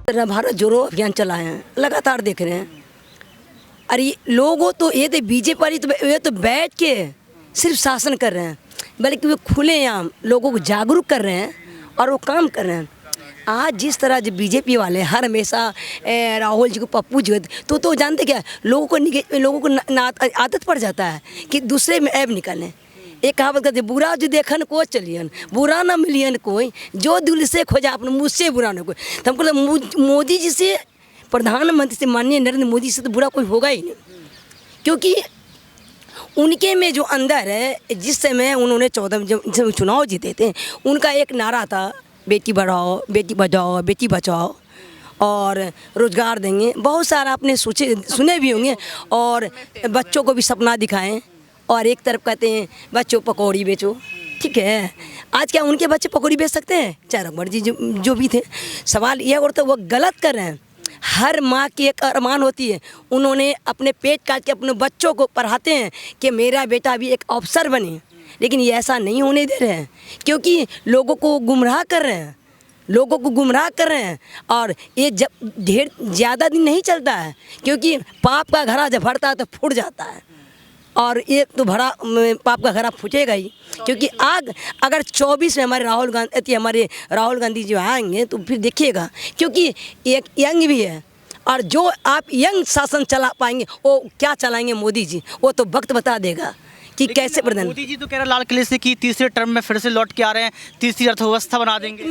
तरह भारत जोड़ो अभियान चलाए हैं, लगातार देख रहे हैं। अरे लोगों तो ये तो बीजेपी वाली तो ये तो बैठ के सिर्फ शासन कर रहे हैं, बल्कि वो खुलेआम लोगों को जागरूक कर रहे हैं और वो काम कर रहे हैं। आज जिस तरह जो बीजेपी वाले हर हमेशा राहुल जी को पप्पू जी तो जानते क्या, लोगों को आदत पड़ जाता है कि दूसरे में ऐब निकालें। एक कहावत कहते बुरा जो देखन को चलियन, बुरा ना मिलियन कोई, जो दिल से खोजा अपने मुझसे बुरा ना कोई। तो हमको लगा मोदी जी से, प्रधानमंत्री से, माननीय नरेंद्र मोदी से तो बुरा कोई होगा ही नहीं, क्योंकि उनके में जो अंदर है, जिस समय उन्होंने 14 जब चुनाव जीते थे, उनका एक नारा था बेटी बढ़ाओ, बेटी बचाओ, बेटी बचाओ और रोज़गार देंगे। बहुत सारा आपने सुने भी होंगे, और बच्चों को भी सपना दिखाएं। और एक तरफ कहते हैं बच्चों पकौड़ी बेचो, ठीक है। आज क्या उनके बच्चे पकौड़ी बेच सकते हैं? चाहे अकबर जी जो भी थे। सवाल यह और तो वो गलत कर रहे हैं। हर माँ की एक अरमान होती है, उन्होंने अपने पेट काट के अपने बच्चों को पढ़ाते हैं कि मेरा बेटा भी एक अफसर बने, लेकिन ये ऐसा नहीं होने दे रहे हैं, क्योंकि लोगों को गुमराह कर रहे हैं, लोगों को गुमराह कर रहे हैं। और ये जब ढेर ज़्यादा दिन नहीं चलता है, क्योंकि पाप का घड़ा जब भरता है तो फूट जाता है, और ये तो भरा पाप का घड़ा फूटेगा ही। क्योंकि आग अगर 24 में हमारे राहुल गांधी जो आएंगे तो फिर देखिएगा, क्योंकि एक यंग भी है, और जो आप यंग शासन चला पाएंगे वो क्या चलाएंगे मोदी जी, वो तो वक्त बता देगा कि कैसे प्रधान। मोदी जी तो कह रहे लाल किले से कि तीसरे टर्म में फिर से लौट के आ रहे हैं, तीसरी अर्थव्यवस्था बना देंगे।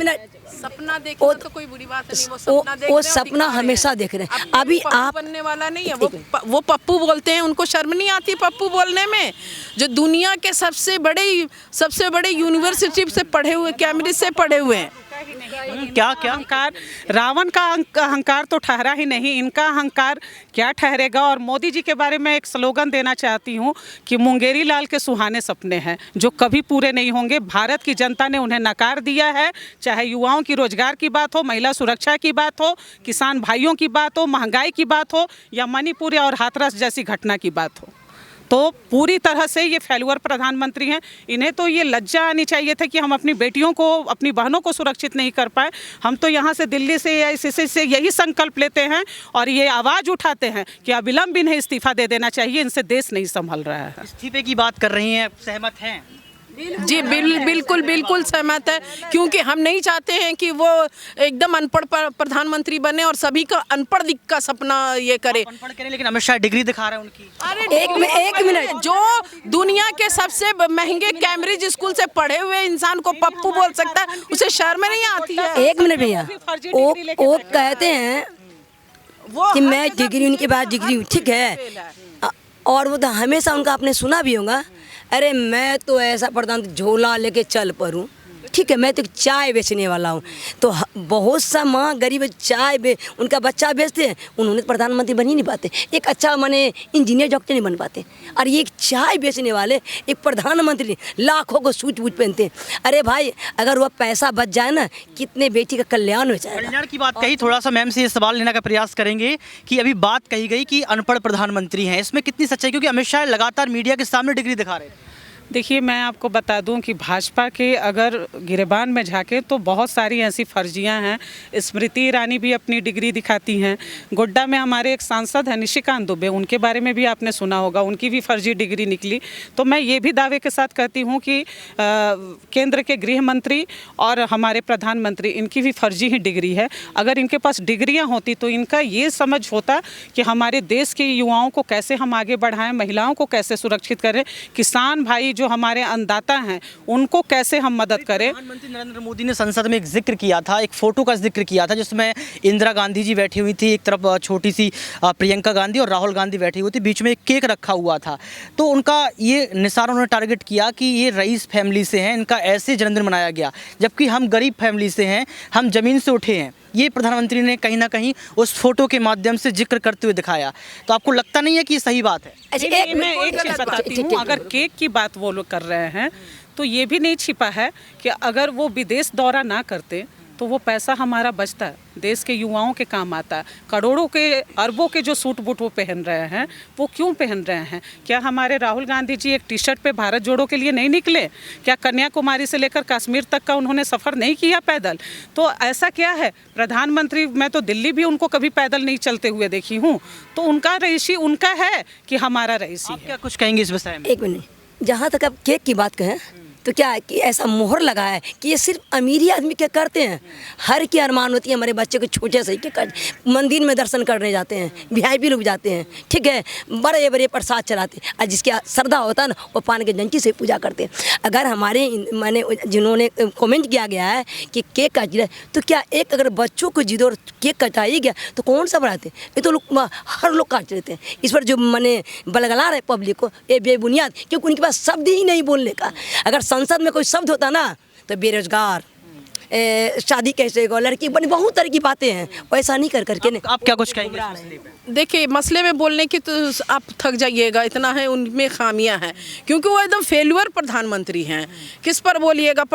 सपना देखना तो कोई बुरी बात नहीं, वो सपना हमेशा देख रहे हैं। अभी आप बनने वाला नहीं है, वो पप्पू बोलते हैं, उनको शर्म नहीं आती पप्पू बोलने में? जो दुनिया के सबसे बड़े यूनिवर्सिटी से पढ़े हुए, कैम्ब्रिज से पढ़े हुए हैं। क्या अहंकार, रावण का अहंकार तो ठहरा ही नहीं, इनका अहंकार क्या ठहरेगा। और मोदी जी के बारे में एक स्लोगन देना चाहती हूँ कि मुंगेरी लाल के सुहाने सपने हैं जो कभी पूरे नहीं होंगे। भारत की जनता ने उन्हें नकार दिया है, चाहे युवाओं की रोजगार की बात हो, महिला सुरक्षा की बात हो, किसान भाइयों की बात हो, महंगाई की बात हो, या मणिपुर और हाथरस जैसी घटना की बात हो। तो पूरी तरह से ये फेल्यूर प्रधानमंत्री हैं। इन्हें तो ये लज्जा आनी चाहिए था कि हम अपनी बेटियों को, अपनी बहनों को सुरक्षित नहीं कर पाए। हम तो यहाँ से दिल्ली से या ICC से यही संकल्प लेते हैं और ये आवाज़ उठाते हैं कि अविलंब इन्हें इस्तीफा दे देना चाहिए, इनसे देश नहीं संभल रहा है। इस्तीफे की बात कर रही हैं, सहमत हैं? जी बिल्कुल सहमत है, क्योंकि हम नहीं चाहते हैं कि वो एकदम अनपढ़ प्रधानमंत्री बने और सभी का अनपढ़ का सपना ये करे। अनपढ़ करें, लेकिन अमित शाह डिग्री दिखा रहे हैं उनकी। अरे एक मिनट, जो दुनिया के सबसे महंगे कैम्ब्रिज स्कूल से पढ़े हुए इंसान को पप्पू बोल सकता है, उसे शर्म नहीं आती है? एक मिनट भैया, वो कहते हैं कि मैं डिग्री, उनके बाद डिग्री, ठीक है। और वो तो हमेशा उनका आपने सुना भी होगा, अरे मैं तो ऐसा प्रधान झोला लेके चल पड़ूँ, ठीक है, मैं तो चाय बेचने वाला हूँ। तो बहुत सा माँ गरीब उनका बच्चा बेचते हैं, उन्होंने प्रधानमंत्री बन ही नहीं पाते, एक अच्छा माने इंजीनियर डॉक्टर नहीं बन पाते। और ये एक चाय बेचने वाले एक प्रधानमंत्री लाखों को सूट बूट पहनते हैं। अरे भाई, अगर वह पैसा बच जाए ना, कितने बेटी का कल्याण हो जाएगा। कल्याण की बात कही, थोड़ा सा मैम से ये सवाल लेने का प्रयास करेंगे कि अभी बात कही गई कि अनपढ़ प्रधानमंत्री हैं, इसमें कितनी सच्चाई? क्योंकि अमित शाह लगातार मीडिया के सामने डिग्री दिखा रहे थे। देखिए, मैं आपको बता दूं कि भाजपा के अगर गिरेबान में झांके तो बहुत सारी ऐसी फर्जियां हैं। स्मृति ईरानी भी अपनी डिग्री दिखाती हैं। गोड्डा में हमारे एक सांसद हैं निशिकांत दुबे, उनके बारे में भी आपने सुना होगा, उनकी भी फर्जी डिग्री निकली। तो मैं ये भी दावे के साथ कहती हूँ कि केंद्र के गृह मंत्री और हमारे प्रधानमंत्री, इनकी भी फर्जी ही डिग्री है। अगर इनके पास डिग्रियाँ होती तो इनका ये समझ होता कि हमारे देश के युवाओं को कैसे हम आगे बढ़ाएं, महिलाओं को कैसे सुरक्षित करें, किसान भाई जो हमारे अन्नदाता हैं उनको कैसे हम मदद करें। प्रधानमंत्री नरेंद्र मोदी ने संसद में एक जिक्र किया था, एक फोटो का जिक्र किया था, जिसमें इंदिरा गांधी जी बैठी हुई थी, एक तरफ छोटी सी प्रियंका गांधी और राहुल गांधी बैठी हुई थी, बीच में एक केक रखा हुआ था। तो उनका ये निशाना उन्होंने टारगेट किया कि ये रईस फैमिली से हैं, इनका ऐसे जन्मदिन मनाया गया, जबकि हम गरीब फैमिली से हैं, हम ज़मीन से उठे हैं। ये प्रधानमंत्री ने कहीं ना कहीं उस फोटो के माध्यम से जिक्र करते हुए दिखाया। तो आपको लगता नहीं है कि ये सही बात है? मैं एक चीज़ बताती हूँ, अगर केक की बात वो लोग कर रहे हैं तो ये भी नहीं छिपा है कि अगर वो विदेश दौरा ना करते तो वो पैसा हमारा बचता है, देश के युवाओं के काम आता है। करोड़ों के अरबों के जो सूट बूट वो पहन रहे हैं, वो क्यों पहन रहे हैं? क्या हमारे राहुल गांधी जी एक टी शर्ट पे भारत जोड़ो के लिए नहीं निकले? क्या कन्याकुमारी से लेकर कश्मीर तक का उन्होंने सफ़र नहीं किया पैदल? तो ऐसा क्या है, प्रधानमंत्री, मैं तो दिल्ली भी उनको कभी पैदल नहीं चलते हुए देखी हूँ। तो उनका रईसी उनका है कि हमारा रईसी आप है। क्या कुछ कहेंगे इस विषय में? एक मिनट, जहाँ तक आप केक की बात कहें तो क्या है कि ऐसा मोहर लगा है कि ये सिर्फ अमीरी आदमी क्या करते हैं। हर की अरमान होती है हमारे बच्चे को छोटे से के मंदिर में दर्शन करने जाते हैं, वीआईपी लोग जाते हैं, ठीक है, बड़े बड़े प्रसाद चलाते हैं, और जिसकी श्रद्धा होता है ना वो पान के जंची से पूजा करते हैं। अगर हमारे मैंने जिन्होंने कमेंट किया गया है कि केक काट रहे, तो क्या एक अगर बच्चों को जिद और केक कटाई गया तो कौन सा बढ़ाते? ये तो लोग हर लोग काट लेते हैं। इस पर जो मैंने बलगला रहे पब्लिक को, ये बेबुनियाद, क्योंकि उनके पास शब्द ही नहीं बोलने का। अगर संसद में कोई शब्द होता ना तो बेरोजगार, शादी कैसे हो, लड़की बनी, बहुत तरह की बातें हैं, वैसा नहीं कर करके नहीं। आप क्या कुछ कहेंगे इस मसले पे? देखिए, मसले में बोलने की तो आप थक जाइएगा, इतना है उनमें खामियां हैं, क्योंकि वो एकदम फेलुअर प्रधानमंत्री हैं। किस पर बोलिएगा,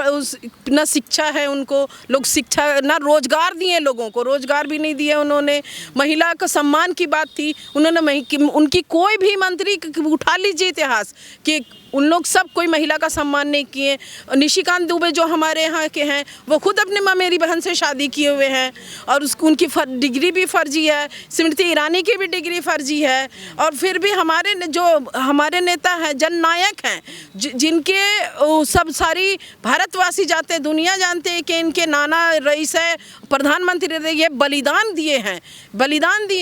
ना शिक्षा है उनको, लोग शिक्षा ना रोजगार दिए, लोगों को रोजगार भी नहीं दिए उन्होंने। महिला का सम्मान की बात थी, उन्होंने उनकी कोई भी मंत्री उठा लीजिए इतिहास कि उन लोग सब कोई महिला का सम्मान नहीं किए। निशिकांत दुबे जो हमारे यहाँ के हैं वो खुद अपने मेरी बहन से शादी किए हुए हैं और उनकी डिग्री भी फर्जी है। स्मृति ईरानी की भी डिग्री फर्जी है। और फिर भी हमारे नेता हैं, जननायक हैं, जिनके सब सारी भारतवासी जाते, दुनिया जानते हैं कि इनके नाना रईस है, प्रधानमंत्री रहे, ये बलिदान दिए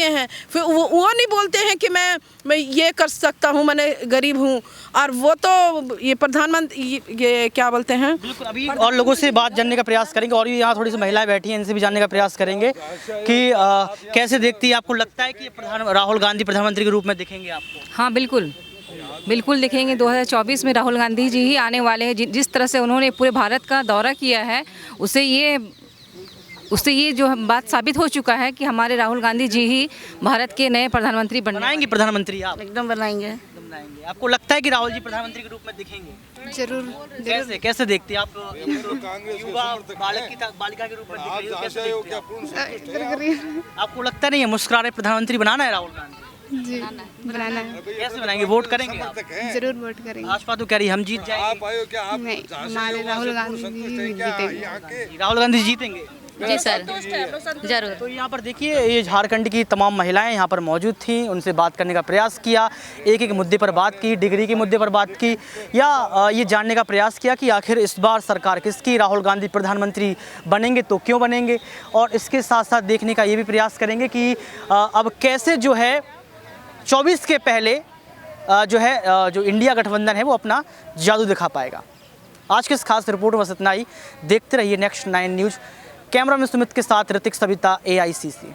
हैं। फिर वो नहीं बोलते हैं कि मैं ये कर सकता हूँ, मैंने गरीब हूँ। और वो तो ये प्रधानमंत्री ये क्या बोलते हैं। बिल्कुल, अभी और लोगों से बात जानने का प्रयास करेंगे, और भी यहाँ थोड़ी सी महिलाएं बैठी हैं, इनसे भी जानने का प्रयास करेंगे कि कैसे देखती है, आपको लगता है कि राहुल गांधी प्रधानमंत्री के रूप में दिखेंगे आपको? हाँ बिल्कुल दिखेंगे। 2024 में राहुल गांधी जी ही आने वाले हैं। जिस तरह से उन्होंने पूरे भारत का दौरा किया है, उससे ये जो बात साबित हो चुका है कि हमारे राहुल गांधी जी ही भारत के नए प्रधानमंत्री बनाएंगे। प्रधानमंत्री आप एकदम बनाएंगे। आपको लगता है कि राहुल जी प्रधानमंत्री के रूप में दिखेंगे? जरूर। कैसे देखती है आप? युवा बालिका के रूप में दिख रही हो, कैसे देखती हैं? आपको लगता नहीं है मुस्कुरा रहे प्रधानमंत्री बनाना है राहुल गांधी जी? बनाना है। कैसे बनाएंगे? वोट करेंगे आप? जरूर वोट करेंगे। भाजपा तो कह रही हम जीत जाएंगे। नहीं, हमारे राहुल गांधी जी जीतेंगे। राहुल गांधी जीतेंगे? जी सर, जरूर। तो यहाँ पर देखिए, ये झारखंड की तमाम महिलाएं यहाँ पर मौजूद थीं, उनसे बात करने का प्रयास किया, एक एक मुद्दे पर बात की, डिग्री के मुद्दे पर बात की, या ये जानने का प्रयास किया कि आखिर इस बार सरकार किसकी, राहुल गांधी प्रधानमंत्री बनेंगे तो क्यों बनेंगे। और इसके साथ साथ देखने का ये भी प्रयास करेंगे कि अब कैसे जो है 24 के पहले जो इंडिया गठबंधन है वो अपना जादू दिखा पाएगा। आज के इस खास रिपोर्ट में बस इतना ही। देखते रहिए नेक्स्ट 9 न्यूज़। कैमरा में सुमित के साथ ऋतिक सविता, AICC।